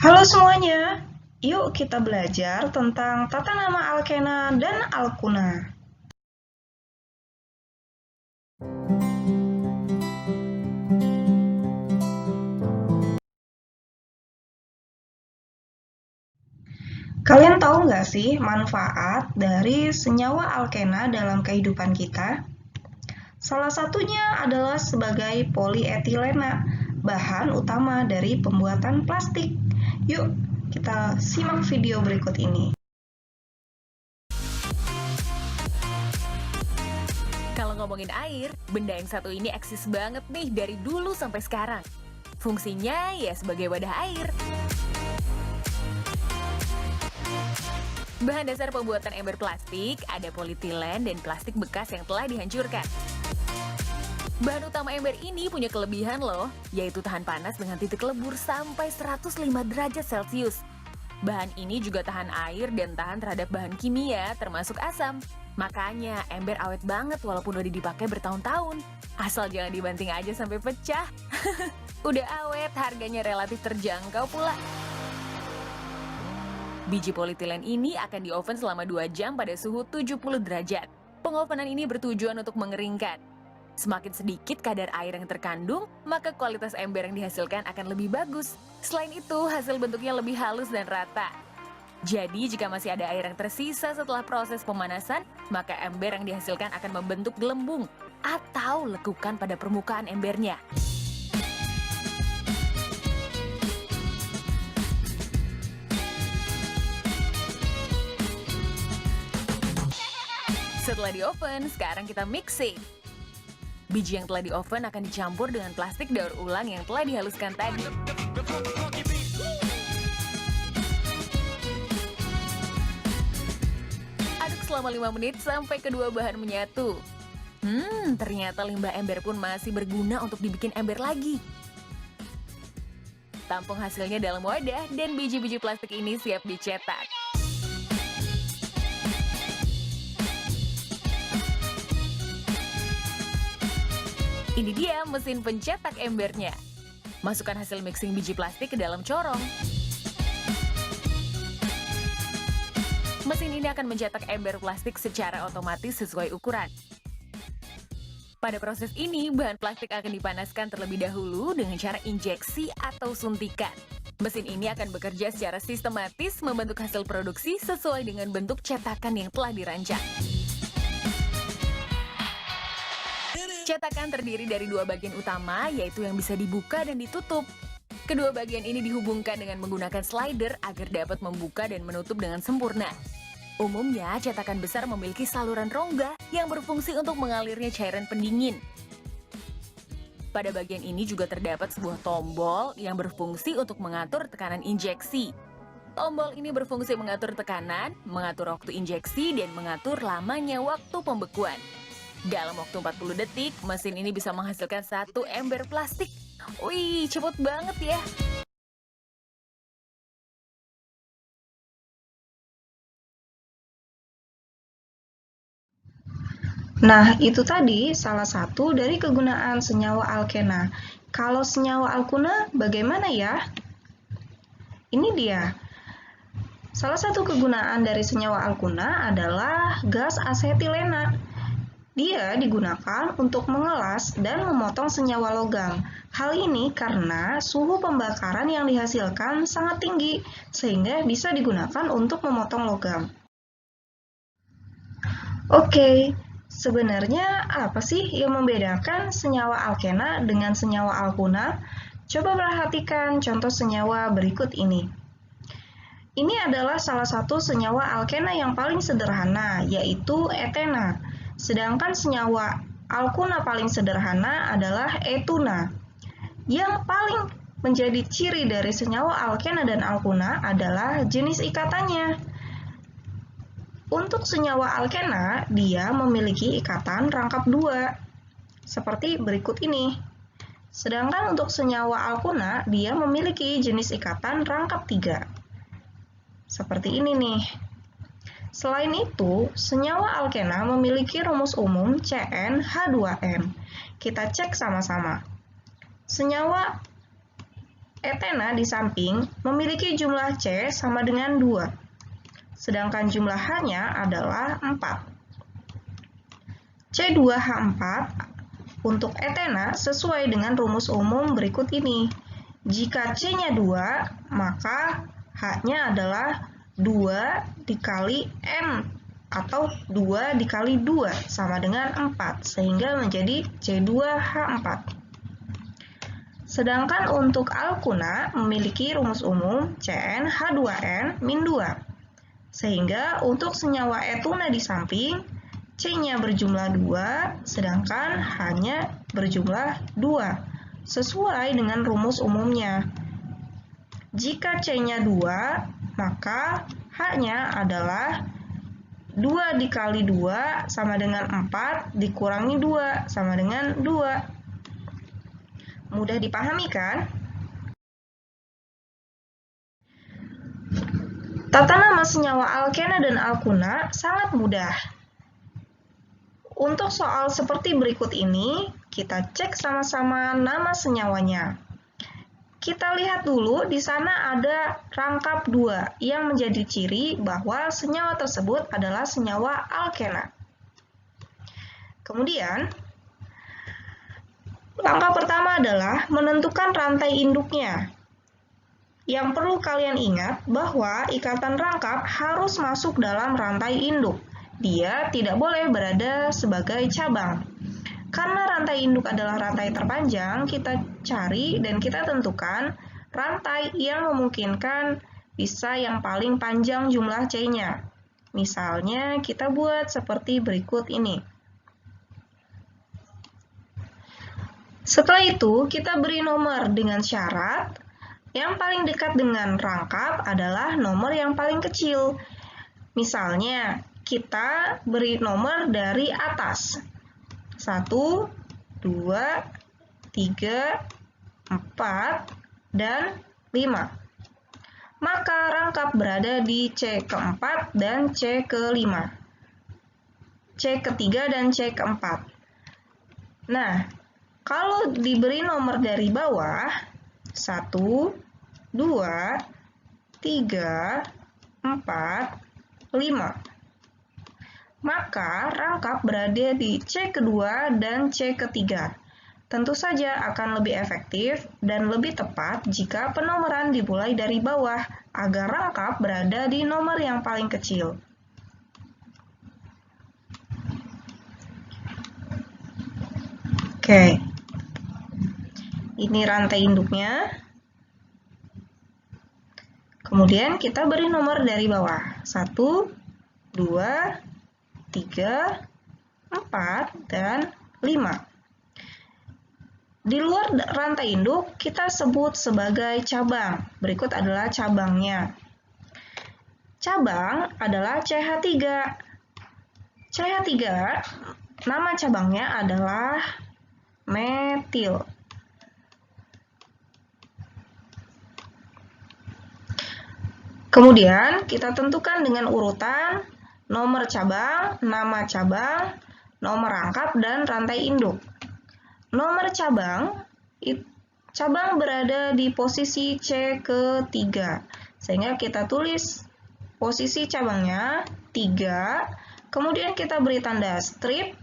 Halo semuanya, yuk kita belajar tentang tata nama alkena dan alkuna. Kalian tahu nggak sih manfaat dari senyawa alkena dalam kehidupan kita? Salah satunya adalah sebagai polietilena, bahan utama dari pembuatan plastik. Yuk, kita simak video berikut ini. Kalau ngomongin air, benda yang satu ini eksis banget nih dari dulu sampai sekarang. Fungsinya ya sebagai wadah air. Bahan dasar pembuatan ember plastik ada polietilen dan plastik bekas yang telah dihancurkan. Bahan utama ember ini punya kelebihan loh, yaitu tahan panas dengan titik lebur sampai 105 derajat Celcius. Bahan ini juga tahan air dan tahan terhadap bahan kimia termasuk asam. Makanya ember awet banget walaupun udah dipakai bertahun-tahun. Asal jangan dibanting aja sampai pecah. Udah awet, harganya relatif terjangkau pula. Biji polietilen ini akan di oven selama 2 jam pada suhu 70 derajat. Pengovenan ini bertujuan untuk mengeringkan. Semakin sedikit kadar air yang terkandung, maka kualitas ember yang dihasilkan akan lebih bagus. Selain itu, hasil bentuknya lebih halus dan rata. Jadi, jika masih ada air yang tersisa setelah proses pemanasan, maka ember yang dihasilkan akan membentuk gelembung atau lekukan pada permukaan embernya. Setelah di oven, sekarang kita mixing. Biji yang telah di oven akan dicampur dengan plastik daur ulang yang telah dihaluskan tadi. Aduk selama 5 menit sampai kedua bahan menyatu. Ternyata limbah ember pun masih berguna untuk dibikin ember lagi. Tampung hasilnya dalam wadah dan biji-biji plastik ini siap dicetak. Ini dia mesin pencetak embernya. Masukkan hasil mixing biji plastik ke dalam corong. Mesin ini akan mencetak ember plastik secara otomatis sesuai ukuran. Pada proses ini, bahan plastik akan dipanaskan terlebih dahulu dengan cara injeksi atau suntikan. Mesin ini akan bekerja secara sistematis membentuk hasil produksi sesuai dengan bentuk cetakan yang telah dirancang. Cetakan terdiri dari 2 bagian utama, yaitu yang bisa dibuka dan ditutup. Kedua bagian ini dihubungkan dengan menggunakan slider agar dapat membuka dan menutup dengan sempurna. Umumnya, cetakan besar memiliki saluran rongga yang berfungsi untuk mengalirnya cairan pendingin. Pada bagian ini juga terdapat sebuah tombol yang berfungsi untuk mengatur tekanan injeksi. Tombol ini berfungsi mengatur tekanan, mengatur waktu injeksi, dan mengatur lamanya waktu pembekuan. Dalam waktu 40 detik, mesin ini bisa menghasilkan 1 ember plastik. Wih, cepet banget ya! Nah, itu tadi salah satu dari kegunaan senyawa alkena. Kalau senyawa alkuna, bagaimana ya? Ini dia. Salah satu kegunaan dari senyawa alkuna adalah gas asetilena. Dia digunakan untuk mengelas dan memotong senyawa logam. Hal ini karena suhu pembakaran yang dihasilkan sangat tinggi, sehingga bisa digunakan untuk memotong logam. Oke, sebenarnya apa sih yang membedakan senyawa alkena dengan senyawa alkuna? Coba perhatikan contoh senyawa berikut ini. Ini adalah salah satu senyawa alkena yang paling sederhana, yaitu etena. Sedangkan senyawa alkuna paling sederhana adalah etuna. Yang paling menjadi ciri dari senyawa alkena dan alkuna adalah jenis ikatannya. Untuk senyawa alkena, dia memiliki ikatan rangkap 2, seperti berikut ini. Sedangkan untuk senyawa alkuna, dia memiliki jenis ikatan rangkap 3. Seperti ini nih. Selain itu, senyawa alkena memiliki rumus umum CnH2n. Kita cek sama-sama. Senyawa etena di samping memiliki jumlah C sama dengan 2, sedangkan jumlah H-nya adalah 4. C2H4 untuk etena sesuai dengan rumus umum berikut ini. Jika C-nya 2, maka H-nya adalah 2 dikali N atau 2 dikali 2 sama dengan 4, sehingga menjadi C2H4. Sedangkan untuk alkuna memiliki rumus umum CnH2n-2, sehingga untuk senyawa etuna di samping, C-nya berjumlah 2, sedangkan H-nya berjumlah 2, sesuai dengan rumus umumnya. Jika C-nya 2, maka H-nya adalah 2 dikali 2 sama dengan 4 dikurangi 2 sama dengan 2. Mudah dipahami kan? Tata nama senyawa alkena dan alkuna sangat mudah. Untuk soal seperti berikut ini, kita cek sama-sama nama senyawanya. Kita lihat dulu, di sana ada rangkap 2 yang menjadi ciri bahwa senyawa tersebut adalah senyawa alkena. Kemudian, langkah pertama adalah menentukan rantai induknya. Yang perlu kalian ingat bahwa ikatan rangkap harus masuk dalam rantai induk. Dia tidak boleh berada sebagai cabang. Karena rantai induk adalah rantai terpanjang, kita cari dan kita tentukan rantai yang memungkinkan bisa yang paling panjang jumlah C-nya. Misalnya, kita buat seperti berikut ini. Setelah itu, kita beri nomor dengan syarat yang paling dekat dengan rangkap adalah nomor yang paling kecil. Misalnya, kita beri nomor dari atas. 1, 2, 3, 4, dan 5. Maka rangkap berada di C keempat dan C kelima. C ketiga dan C keempat. Nah, kalau diberi nomor dari bawah, 1, 2, 3, 4, 5. Maka rangkap berada di C kedua dan C ketiga. Tentu saja akan lebih efektif dan lebih tepat jika penomoran dimulai dari bawah agar rangkap berada di nomor yang paling kecil. Oke. Ini rantai induknya. Kemudian kita beri nomor dari bawah. 1, 2, 3, 4, dan 5. Di luar rantai induk, kita sebut sebagai cabang. Berikut adalah cabangnya. Cabang adalah CH3. CH3, nama cabangnya adalah metil. Kemudian, kita tentukan dengan urutan nomor cabang, nama cabang, nomor rangkap, dan rantai induk. Nomor cabang berada di posisi C ketiga, sehingga kita tulis posisi cabangnya 3, kemudian kita beri tanda strip,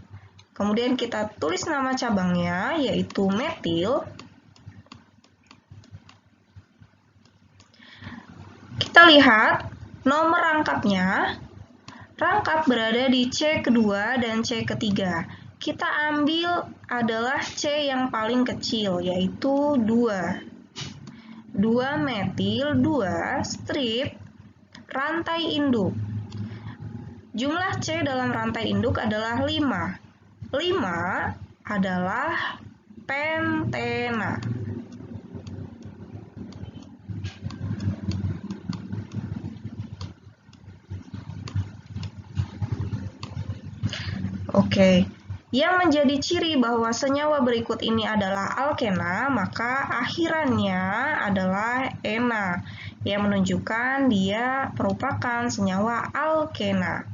kemudian kita tulis nama cabangnya, yaitu metil. Kita lihat nomor rangkapnya. Rangkap berada di C kedua dan C ketiga. Kita ambil adalah C yang paling kecil, yaitu 2. 2 metil, 2 strip, rantai induk. Jumlah C dalam rantai induk adalah 5. 5 adalah pentena. Oke, yang menjadi ciri bahwa senyawa berikut ini adalah alkena, maka akhirannya adalah ena, yang menunjukkan dia merupakan senyawa alkena.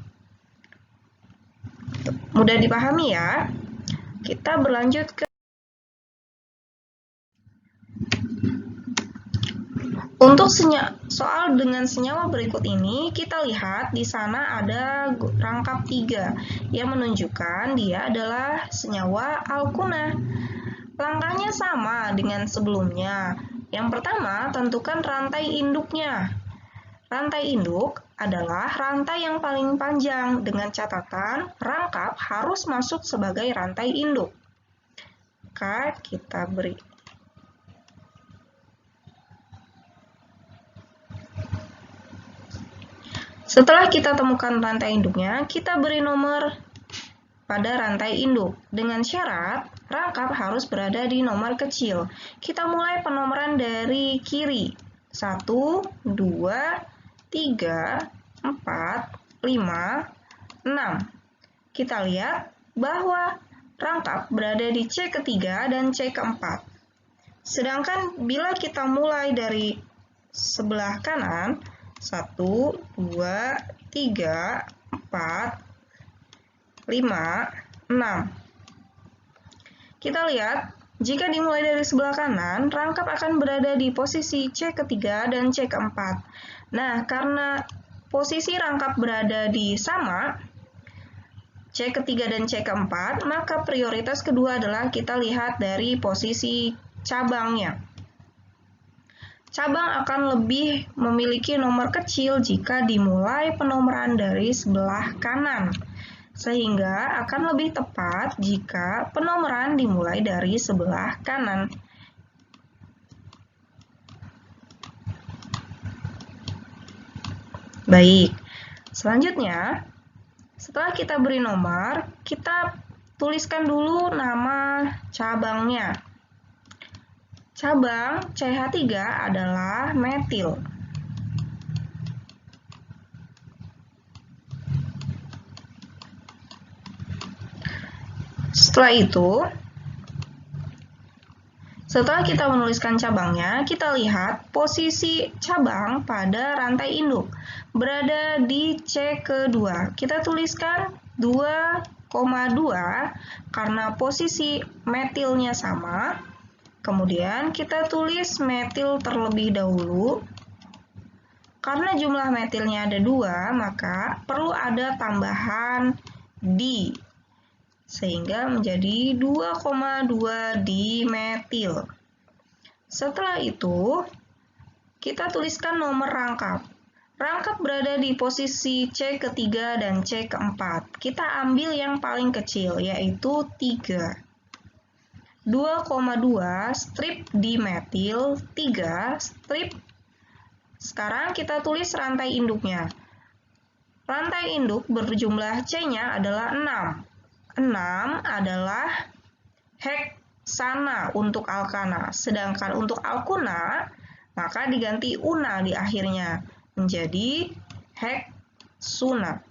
Mudah dipahami ya? Kita berlanjut ke Untuk soal dengan senyawa berikut ini, kita lihat di sana ada rangkap 3 yang menunjukkan dia adalah senyawa alkuna. Langkahnya sama dengan sebelumnya. Yang pertama, tentukan rantai induknya. Rantai induk adalah rantai yang paling panjang dengan catatan rangkap harus masuk sebagai rantai induk. Maka kita beri Setelah kita temukan rantai induknya, kita beri nomor pada rantai induk. Dengan syarat, rangkap harus berada di nomor kecil. Kita mulai penomoran dari kiri. 1, 2, 3, 4, 5, 6. Kita lihat bahwa rangkap berada di C ketiga dan C keempat. Sedangkan bila kita mulai dari sebelah kanan, 1, 2, 3, 4, 5, 6. Kita lihat, jika dimulai dari sebelah kanan, rangkap akan berada di posisi C ketiga dan C keempat. Nah, karena posisi rangkap berada di sama, C ketiga dan C keempat, maka prioritas kedua adalah kita lihat dari posisi cabangnya. Cabang akan lebih memiliki nomor kecil jika dimulai penomoran dari sebelah kanan, sehingga akan lebih tepat jika penomoran dimulai dari sebelah kanan. Baik, selanjutnya, setelah kita beri nomor, kita tuliskan dulu nama cabangnya. Cabang CH3 adalah metil. Setelah kita menuliskan cabangnya, kita lihat posisi cabang pada rantai induk berada di C kedua. Kita tuliskan 2,2 karena posisi metilnya sama. Kemudian kita tulis metil terlebih dahulu. Karena jumlah metilnya ada 2, maka perlu ada tambahan di, sehingga menjadi 2,2 dimetil. Setelah itu, kita tuliskan nomor rangkap. Rangkap berada di posisi C ketiga dan C keempat. Kita ambil yang paling kecil, yaitu 3. 2,2 strip dimetil, 3 strip. Sekarang kita tulis rantai induknya. Rantai induk berjumlah C-nya adalah 6. 6 adalah heksana untuk alkana. Sedangkan untuk alkuna, maka diganti una di akhirnya, menjadi heksuna.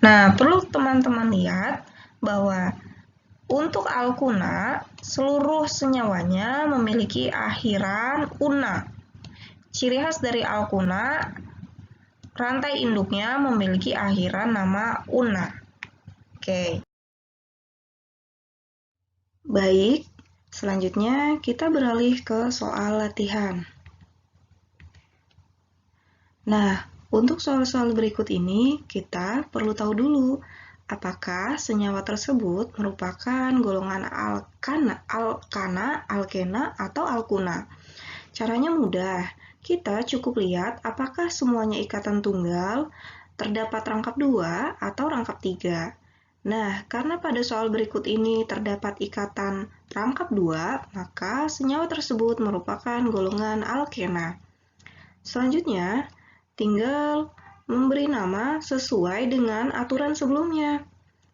Nah, perlu teman-teman lihat bahwa untuk alkuna, seluruh senyawanya memiliki akhiran una. Ciri khas dari alkuna, rantai induknya memiliki akhiran nama una. Oke. Baik, selanjutnya kita beralih ke soal latihan. Nah, untuk soal-soal berikut ini, kita perlu tahu dulu apakah senyawa tersebut merupakan golongan alkana, alkena, atau alkuna. Caranya mudah, kita cukup lihat apakah semuanya ikatan tunggal, terdapat rangkap 2 atau rangkap 3. Nah, karena pada soal berikut ini terdapat ikatan rangkap 2, maka senyawa tersebut merupakan golongan alkena. Selanjutnya, tinggal memberi nama sesuai dengan aturan sebelumnya.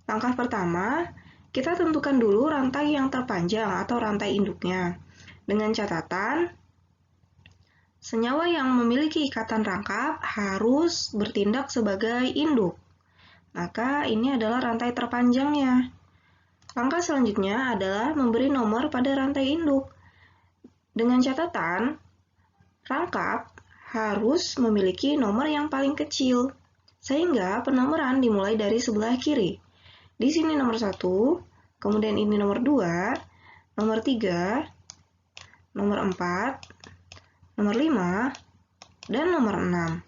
Langkah pertama, kita tentukan dulu rantai yang terpanjang atau rantai induknya. Dengan catatan, senyawa yang memiliki ikatan rangkap harus bertindak sebagai induk. Maka ini adalah rantai terpanjangnya. Langkah selanjutnya adalah memberi nomor pada rantai induk. Dengan catatan, rangkap harus memiliki nomor yang paling kecil, sehingga penomoran dimulai dari sebelah kiri. Di sini nomor 1, kemudian ini nomor 2, nomor 3, nomor 4, nomor 5, dan nomor 6.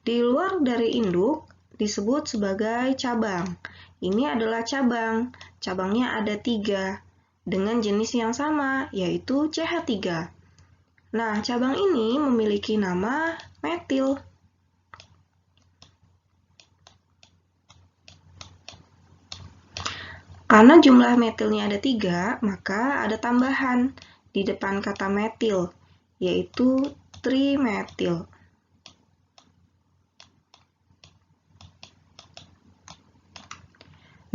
Di luar dari induk disebut sebagai cabang. Ini adalah cabang. Cabangnya ada 3 dengan jenis yang sama, yaitu CH3. Nah, cabang ini memiliki nama metil. Karena jumlah metilnya ada 3, maka ada tambahan di depan kata metil, yaitu trimetil.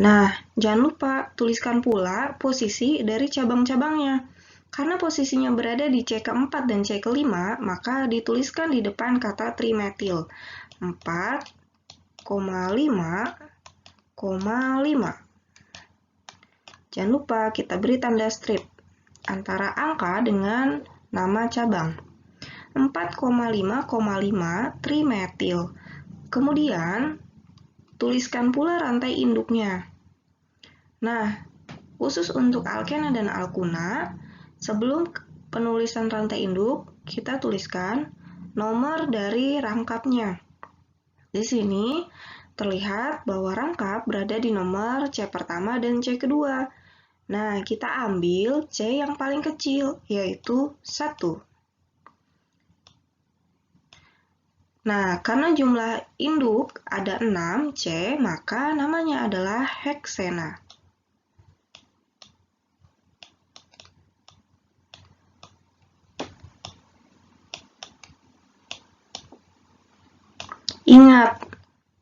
Nah, jangan lupa tuliskan pula posisi dari cabang-cabangnya. Karena posisinya berada di C keempat dan C kelima, maka dituliskan di depan kata trimetil. 4,5,5. Jangan lupa kita beri tanda strip antara angka dengan nama cabang. 4,5,5 trimetil. Kemudian, tuliskan pula rantai induknya. Nah, khusus untuk alkena dan alkuna, sebelum penulisan rantai induk, kita tuliskan nomor dari rangkapnya. Di sini terlihat bahwa rangkap berada di nomor C pertama dan C kedua. Nah, kita ambil C yang paling kecil, yaitu 1. Nah, karena jumlah induk ada 6 C, maka namanya adalah heksena. Ingat,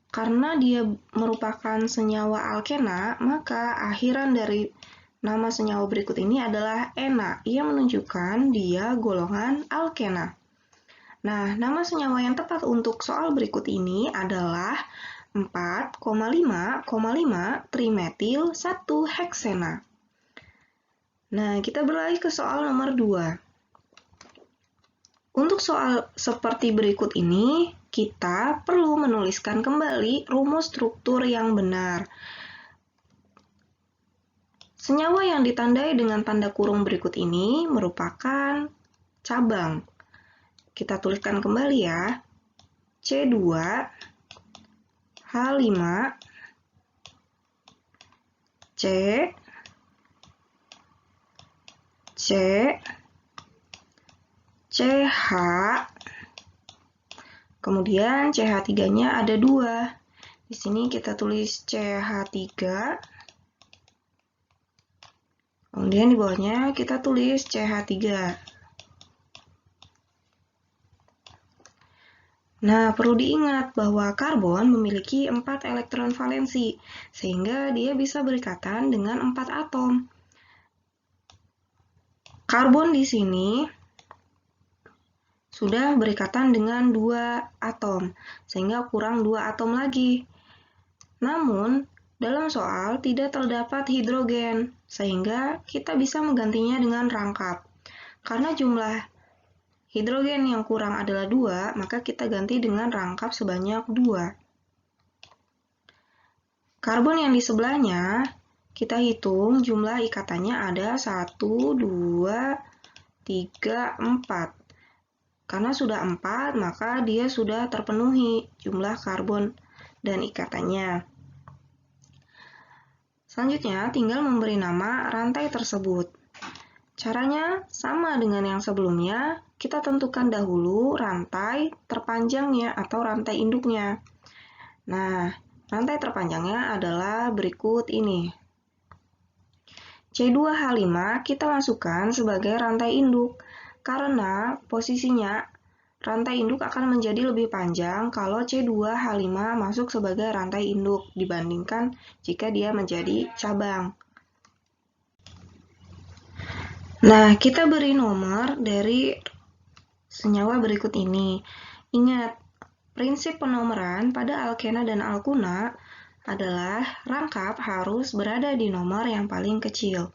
karena dia merupakan senyawa alkena, maka akhiran dari nama senyawa berikut ini adalah ena. Ia menunjukkan dia golongan alkena. Nah, nama senyawa yang tepat untuk soal berikut ini adalah 4,5,5 trimetil 1 heksena. Nah, kita beralih ke soal nomor 2. Untuk soal seperti berikut ini, kita perlu menuliskan kembali rumus struktur yang benar. Senyawa yang ditandai dengan tanda kurung berikut ini merupakan cabang. Kita tuliskan kembali ya. C2, H5, C, C, CH, kemudian CH3-nya ada 2. Di sini kita tulis CH3, kemudian di bawahnya kita tulis CH3. Nah, perlu diingat bahwa karbon memiliki 4 elektron valensi, sehingga dia bisa berikatan dengan 4 atom. Karbon di sini sudah berikatan dengan 2 atom, sehingga kurang 2 atom lagi. Namun, dalam soal tidak terdapat hidrogen, sehingga kita bisa menggantinya dengan rangkap. Karena jumlah hidrogen yang kurang adalah 2, maka kita ganti dengan rangkap sebanyak 2. Karbon yang di sebelahnya, kita hitung jumlah ikatannya ada 1, 2, 3, 4. Karena sudah 4, maka dia sudah terpenuhi jumlah karbon dan ikatannya. Selanjutnya, tinggal memberi nama rantai tersebut. Caranya sama dengan yang sebelumnya, kita tentukan dahulu rantai terpanjangnya atau rantai induknya. Nah, rantai terpanjangnya adalah berikut ini. C2H5 kita masukkan sebagai rantai induk. Karena posisinya rantai induk akan menjadi lebih panjang kalau C2H5 masuk sebagai rantai induk dibandingkan jika dia menjadi cabang. Nah, kita beri nomor dari senyawa berikut ini. Ingat, prinsip penomoran pada alkena dan alkuna adalah rangkap harus berada di nomor yang paling kecil.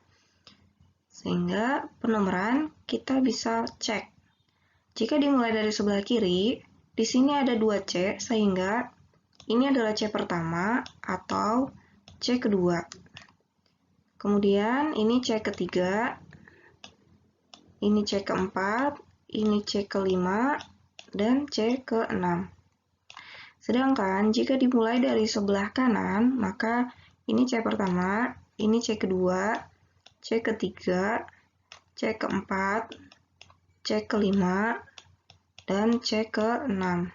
Sehingga penomoran kita bisa cek. Jika dimulai dari sebelah kiri, di sini ada 2C, sehingga ini adalah C pertama atau C kedua. Kemudian ini C ketiga, ini C keempat, ini C kelima, dan C keenam. Sedangkan jika dimulai dari sebelah kanan, maka ini C pertama, ini C kedua, C ketiga, C keempat, C kelima, dan C keenam.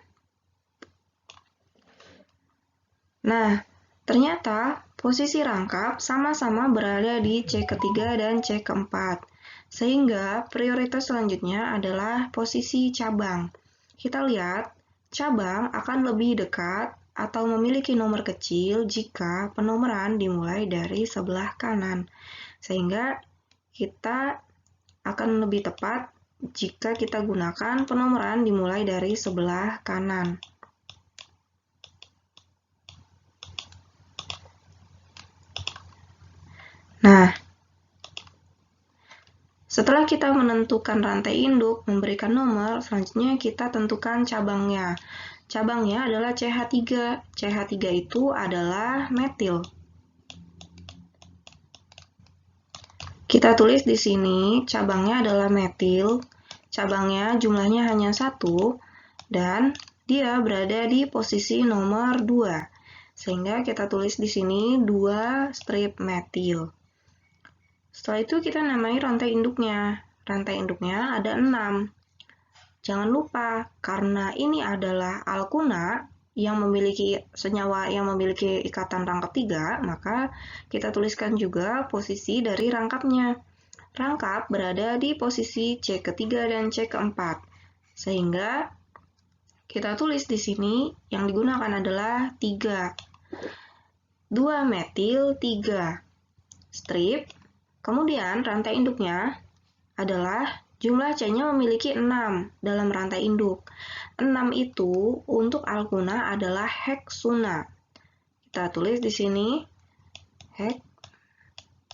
Nah, ternyata posisi rangkap sama-sama berada di C ketiga dan C keempat. Sehingga prioritas selanjutnya adalah posisi cabang. Kita lihat, cabang akan lebih dekat atau memiliki nomor kecil jika penomoran dimulai dari sebelah kanan. Sehingga kita akan lebih tepat jika kita gunakan penomoran dimulai dari sebelah kanan. Nah, setelah kita menentukan rantai induk, memberikan nomor, selanjutnya kita tentukan cabangnya. Cabangnya adalah CH3. CH3 itu adalah metil. Kita tulis di sini, cabangnya adalah metil, cabangnya jumlahnya hanya 1, dan dia berada di posisi nomor 2. Sehingga kita tulis di sini 2 strip metil. Setelah itu kita namai rantai induknya. Rantai induknya ada 6. Jangan lupa, karena ini adalah alkuna, yang memiliki senyawa yang memiliki ikatan rangkap 3, maka kita tuliskan juga posisi dari rangkapnya. Rangkap berada di posisi C ketiga dan C keempat. Sehingga kita tulis di sini yang digunakan adalah 3. 2 metil 3 strip. Kemudian rantai induknya adalah jumlah C-nya memiliki 6 dalam rantai induk. 6 itu untuk alkuna adalah heksuna. Kita tulis di sini heksuna.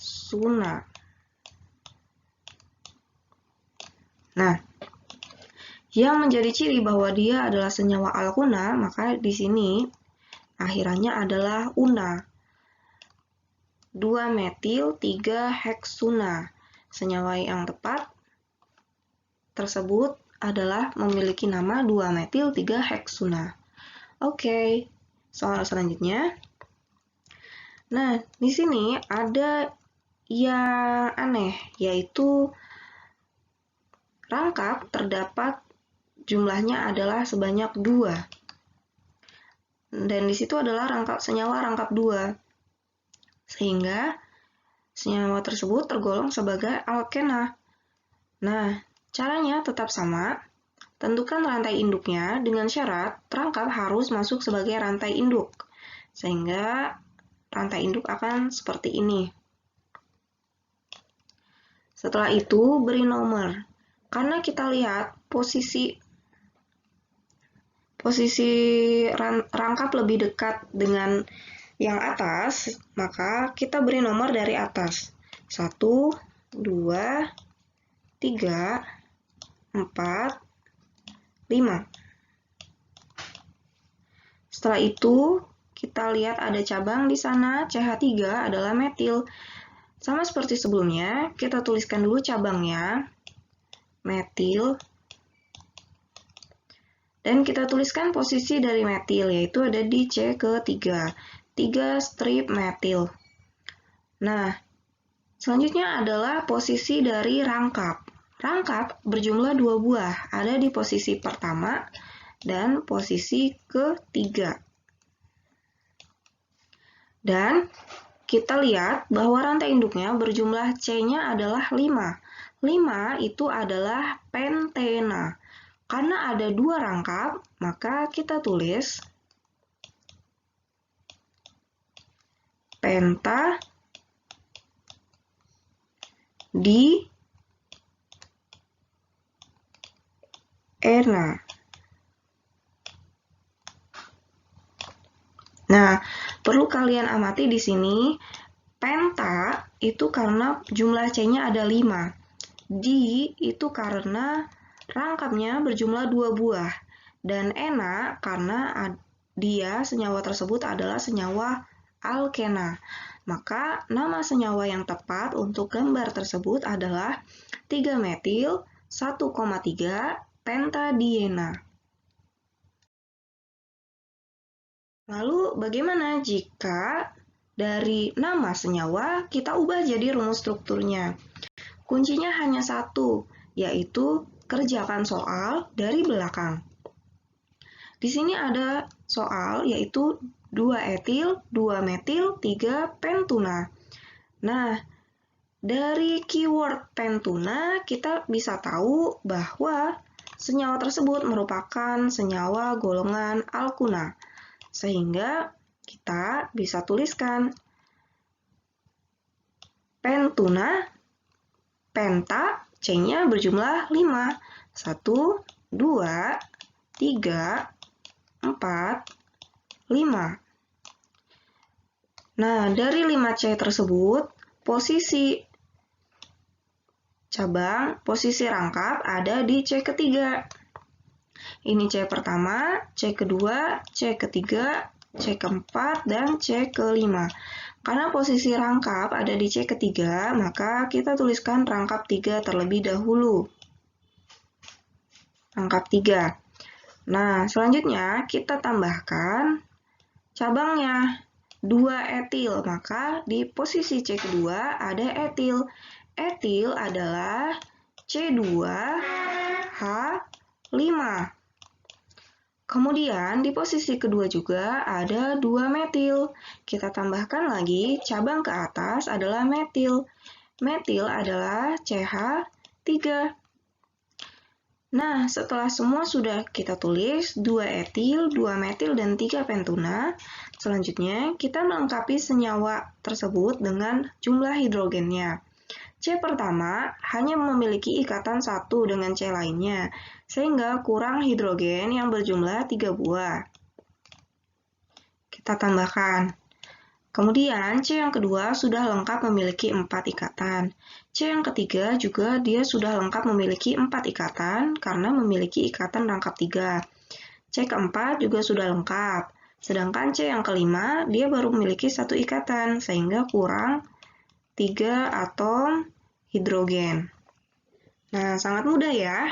Nah, yang menjadi ciri bahwa dia adalah senyawa alkuna, maka di sini akhirannya adalah una. 2 metil 3 heksuna. Senyawa yang tepat tersebut adalah memiliki nama 2 metil 3 heksuna. Oke, soal selanjutnya. Nah, di sini ada yang aneh, yaitu rangkap terdapat jumlahnya adalah sebanyak 2. Dan di situ adalah senyawa rangkap 2. Sehingga senyawa tersebut tergolong sebagai alkena. Nah, caranya tetap sama. Tentukan rantai induknya dengan syarat rangkap harus masuk sebagai rantai induk. Sehingga rantai induk akan seperti ini. Setelah itu beri nomor. Karena kita lihat posisi rangkap lebih dekat dengan yang atas, maka kita beri nomor dari atas. 1, 2, 3, 4, 5. Setelah itu, kita lihat ada cabang di sana, CH3 adalah metil. Sama seperti sebelumnya, kita tuliskan dulu cabangnya, metil. Dan kita tuliskan posisi dari metil, yaitu ada di C ketiga. 3 strip metil. Nah, selanjutnya adalah posisi dari rangkap. Rangkap berjumlah 2 buah, ada di posisi pertama dan posisi ketiga. Dan kita lihat bahwa rantai induknya berjumlah C-nya adalah 5. 5 itu adalah pentena. Karena ada 2 rangkap, maka kita tulis penta di ena. Nah, perlu kalian amati di sini, penta itu karena jumlah C-nya ada 5. Di itu karena rangkapnya berjumlah 2 buah. Dan ena karena dia senyawa tersebut adalah senyawa alkena. Maka nama senyawa yang tepat untuk gambar tersebut adalah 3-metil 1,3 pentadiena. Lalu bagaimana jika dari nama senyawa kita ubah jadi rumus strukturnya? Kuncinya hanya satu, yaitu kerjakan soal dari belakang. Di sini ada soal yaitu 2-etil, 2-metil, 3 pentuna. Nah, dari keyword pentuna kita bisa tahu bahwa senyawa tersebut merupakan senyawa golongan alkuna. Sehingga kita bisa tuliskan pentuna, penta, C-nya berjumlah 5. 1, 2, 3, 4, 5. Nah, dari 5C tersebut, posisi rangkap ada di C ketiga. Ini C pertama, C kedua, C ketiga, C keempat, dan C kelima. Karena posisi rangkap ada di C ketiga, maka kita tuliskan rangkap 3 terlebih dahulu. Rangkap 3. Nah, selanjutnya kita tambahkan cabangnya. 2-etil, maka di posisi C kedua ada etil. Etil adalah C2H5. Kemudian di posisi kedua juga ada 2-metil. Kita tambahkan lagi cabang ke atas adalah metil. Metil adalah CH3. Nah, setelah semua sudah kita tulis 2-etil, 2-metil, dan 3 pentuna, selanjutnya kita melengkapi senyawa tersebut dengan jumlah hidrogennya. C pertama hanya memiliki ikatan 1 dengan C lainnya, sehingga kurang hidrogen yang berjumlah 3 buah. Kita tambahkan. Kemudian C yang kedua sudah lengkap memiliki 4 ikatan. C yang ketiga juga dia sudah lengkap memiliki 4 ikatan karena memiliki ikatan rangkap 3. C keempat juga sudah lengkap. Sedangkan C yang kelima dia baru memiliki 1 ikatan sehingga kurang 3 atom hidrogen. Nah, sangat mudah ya.